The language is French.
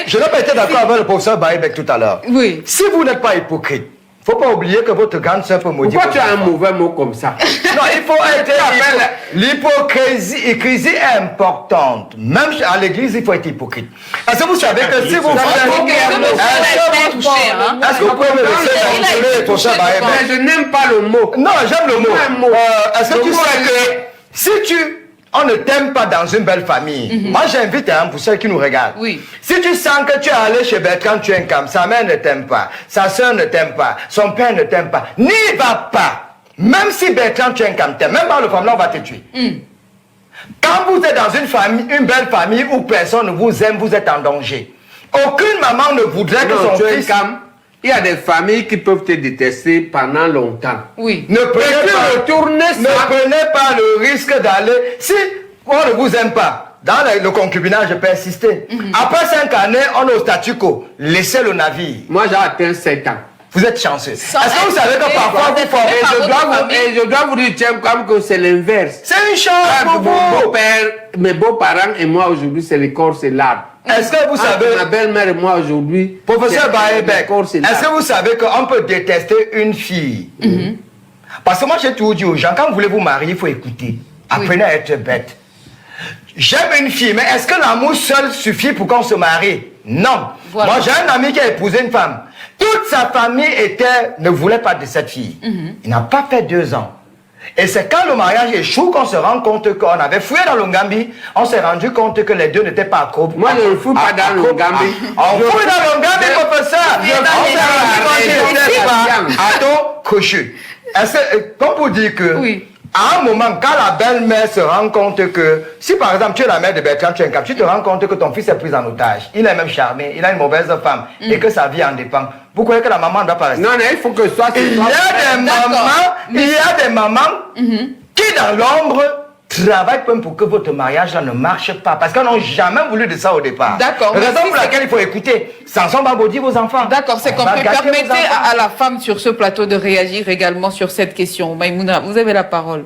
Je n'ai pas été d'accord avec le professeur Baïbek tout à l'heure. Oui. Si vous n'êtes pas hypocrite, il ne faut pas oublier que votre grande sœur peut maudire. Pourquoi tu as un mauvais mot comme ça? Non, il faut être l'hypocrisie est importante. Même à l'église, il faut être hypocrite. Est-ce que vous savez que si vous est-ce que vous pouvez me laisser contrôler le professeur Baïbek? Je n'aime pas le mot. Non, j'aime le mot. Est-ce que tu sais que si on ne t'aime pas dans une belle famille. Moi, j'invite pour ceux qui nous regardent. Oui. Si tu sens que tu es allé chez Bertrand Tchenkam, sa mère ne t'aime pas, sa soeur ne t'aime pas, son père ne t'aime pas, n'y va pas. Même si Bertrand Tchenkam t'aime, même par le famille, on va te tuer. Quand vous êtes dans une famille, une belle famille où personne ne vous aime, vous êtes en danger. Aucune maman ne voudrait que son fils... Il y a des familles qui peuvent te détester pendant longtemps. Oui. Ne prenez pas le risque d'aller... Si on ne vous aime pas, dans le concubinage, persistez. Après 5 années, on est au statu quo. Laissez le navire. Moi, j'ai atteint 7 ans. Vous êtes chanceux. Est-ce que vous savez que parfois vous formez... Et je dois vous dire, tiens, comme que c'est l'inverse. C'est une chance pour vous. Mes beaux-parents et moi aujourd'hui, c'est le corps, c'est l'arbre. Est-ce que vous savez... Ma belle-mère et moi aujourd'hui... Professeur Baïbek, est-ce que vous savez qu'on peut détester une fille? Parce que moi, j'ai toujours dit aux gens, quand vous voulez vous marier, il faut écouter. Apprenez à être bête. J'aime une fille, mais est-ce que l'amour seul suffit pour qu'on se marie? Non. Voilà. Moi, j'ai un ami qui a épousé une femme. Toute sa famille ne voulait pas de cette fille. Il n'a pas fait 2 ans. Et c'est quand le mariage échoue qu'on se rend compte qu'on avait fouillé dans le Ngambi, on s'est rendu compte que les deux n'étaient pas accro. Moi, je ne fous pas dans le Ngambi. On fouille dans le Ngambi, professeur. On s'est rendu compte qu'il n'était pas crochu. Comme pour dire que, à un moment, quand la belle-mère se rend compte que, si par exemple tu es la mère de Bertrand Tchenkam, tu te rends compte que ton fils est pris en otage, il est même charmé, il a une mauvaise femme, et que sa vie en dépend. Vous croyez que la maman ne doit pas rester? Non, il faut que soit... Il y a des mamans qui, dans l'ombre, travaillent même pour que votre mariage là ne marche pas. Parce qu'elles n'ont jamais voulu de ça au départ. D'accord. Raison pour laquelle il faut écouter. Samson va maudire vos enfants. D'accord, c'est compris. Permettez à la femme sur ce plateau de réagir également sur cette question. Maïmouna, vous avez la parole.